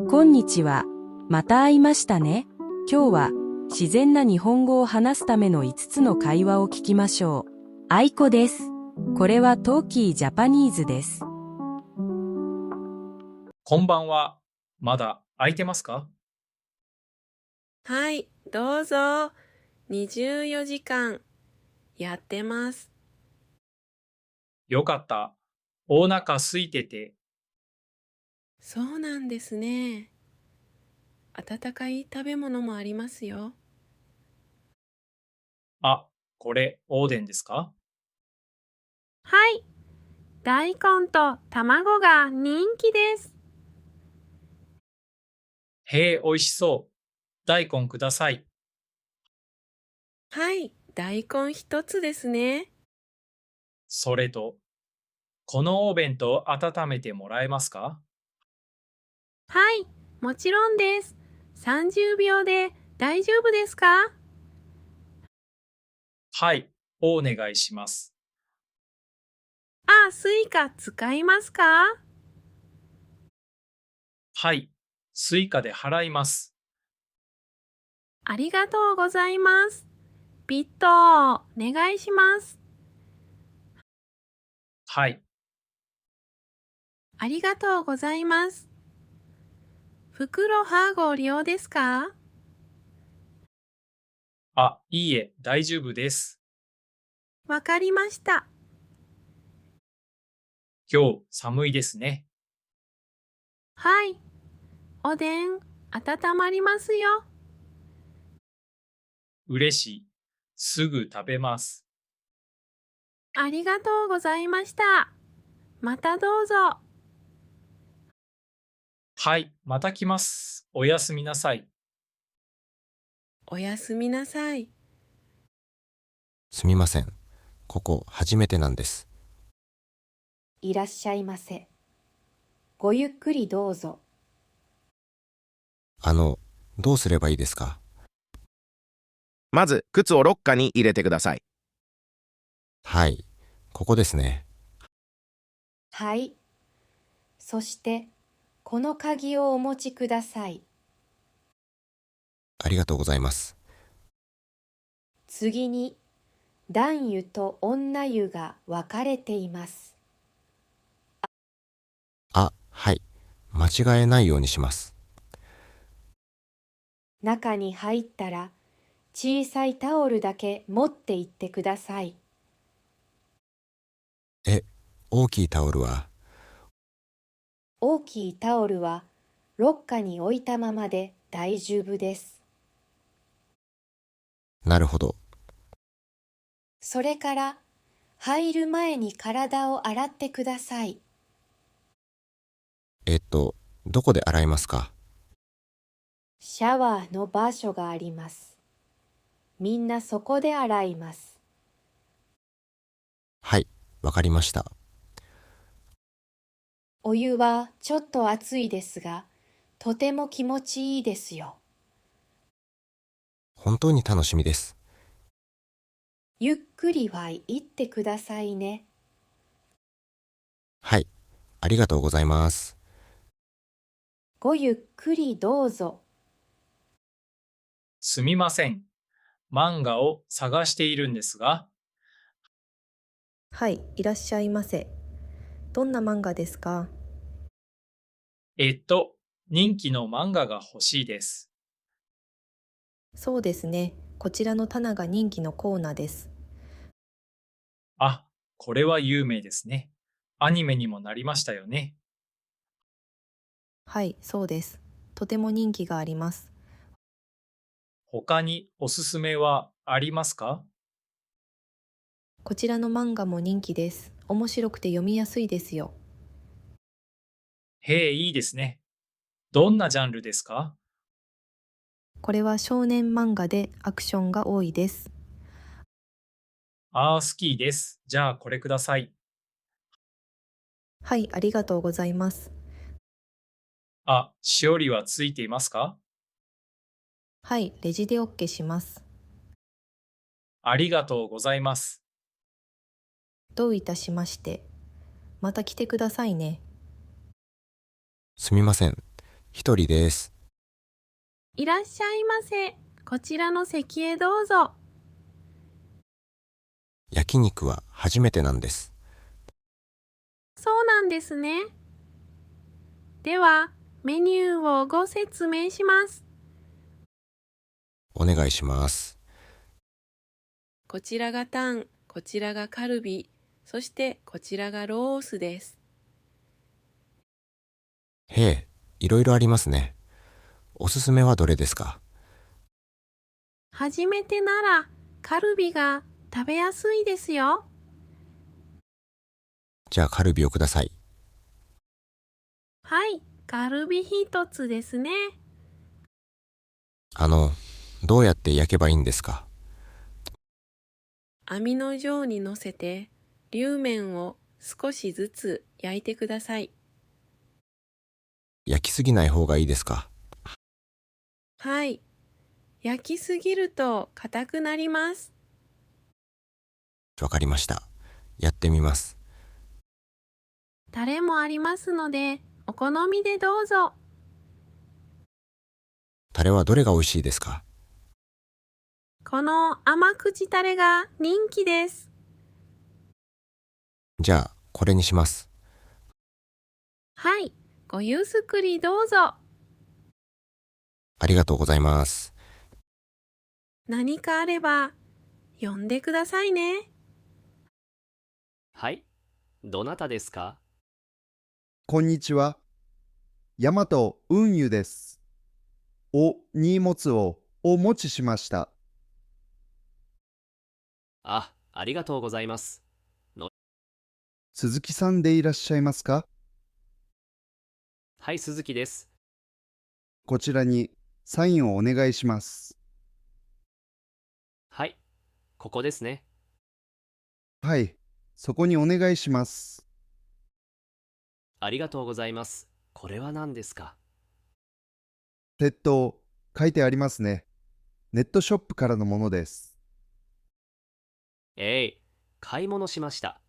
こんにちは。また会いましたね。今日は自然な日本語を話すための5つの会話を聞きましょう。あいこです。これはトーキージャパニーズです。こんばんは。まだ空いてますか？はい、どうぞ。24時間やってます。よかった。お腹空いてて。そうなんですね。温かい食べ物もありますよ。あ、これ、オーデンですか？はい、大根と卵が人気です。へえ、美味しそう。大根ください。はい、大根一つですね。それと、このお弁当温めてもらえますか？はい、もちろんです。30秒で大丈夫ですか？はい、お願いします。スイカ使いますか？はい、スイカで払います。ありがとうございます。ピット、お願いします。はい、ありがとうございます。袋はご利用ですか？あ、いいえ、大丈夫です。わかりました。今日寒いですね。はい。おでん、温まりますよ。嬉しい。すぐ食べます。ありがとうございました。またどうぞ。はい、また来ます。おやすみなさい。おやすみなさい。すみません。ここ初めてなんです。いらっしゃいませ。ごゆっくりどうぞ。どうすればいいですか？まず、靴をロッカーに入れてください。はい、ここですね。はい。そして、この鍵をお持ちください。ありがとうございます。次に、男湯と女湯が分かれています。はい。間違えないようにします。中に入ったら、小さいタオルだけ持って行ってください。大きいタオルは？大きいタオルは、ロッカーに置いたままで大丈夫です。なるほど。それから、入る前に体を洗ってください。どこで洗いますか？シャワーの場所があります。みんなそこで洗います。はい、わかりました。お湯はちょっと熱いですが、とても気持ちいいですよ。本当に楽しみです。ゆっくりは言ってくださいね。はい、ありがとうございます。ごゆっくりどうぞ。すみません。漫画を探しているんですが、はい、いらっしゃいませ。どんな漫画ですか？人気の漫画が欲しいです。そうですね。こちらの棚が人気のコーナーです。あ、これは有名ですね。アニメにもなりましたよね。はい、そうです。とても人気があります。他におすすめはありますか？こちらの漫画も人気です。面白くて読みやすいですよ。へえ、いいですね。どんなジャンルですか？これは少年漫画でアクションが多いです。ああ、好きです。じゃあこれください。はい、ありがとうございます。あ、しおりはついていますか？はい、レジで OK します。ありがとうございます。どういたしまして。また来てくださいね。すみません。一人です。いらっしゃいませ。こちらの席へどうぞ。焼肉は初めてなんです。そうなんですね。では、メニューをご説明します。お願いします。こちらがタン、こちらがカルビ、そしてこちらがロースです。へえ、いろいろありますね。おすすめはどれですか？初めてならカルビが食べやすいですよ。じゃあカルビをください。はい、カルビ一つですね。どうやって焼けばいいんですか？網の上に乗せて、両面を少しずつ焼いてください。焼きすぎない方がいいですか？はい、焼きすぎると硬くなります。わかりました。やってみます。タレもありますので、お好みでどうぞ。タレはどれが美味しいですか？この甘口タレが人気です。じゃあこれにします。はい、ごゆっくりどうぞ。ありがとうございます。何かあれば呼んでくださいね。はい、どなたですか？こんにちは。大和運輸です。荷物をお持ちしました。ありがとうございます。鈴木さんでいらっしゃいますか？はい、鈴木です。こちらにサインをお願いします。はい、ここですね。はい、そこにお願いします。ありがとうございます。これは何ですか？鉄塔、書いてありますね。ネットショップからのものです。買い物しました。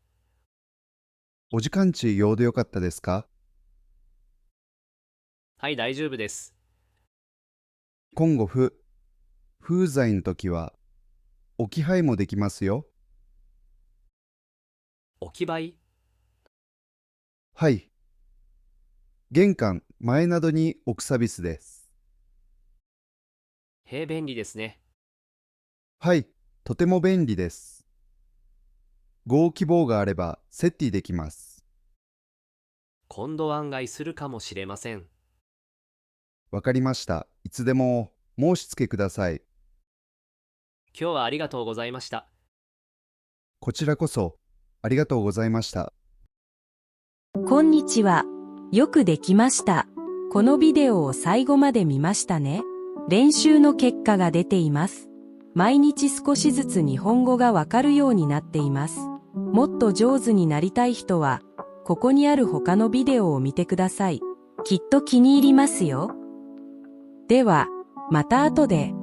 お時間値用でよかったですか？はい、大丈夫です。今後風在の時は置き配もできますよ。置き配？はい。玄関前などに置くサービスです。便利ですね。はい、とても便利です。ご希望があればセッティできます。今度案外するかもしれません。わかりました。いつでも申し付けください。今日はありがとうございました。こちらこそありがとうございました。こんにちは。よくできました。このビデオを最後まで見ましたね。練習の結果が出ています。毎日少しずつ日本語がわかるようになっています。もっと上手になりたい人は、ここにある他のビデオを見てください。きっと気に入りますよ。では、また後で。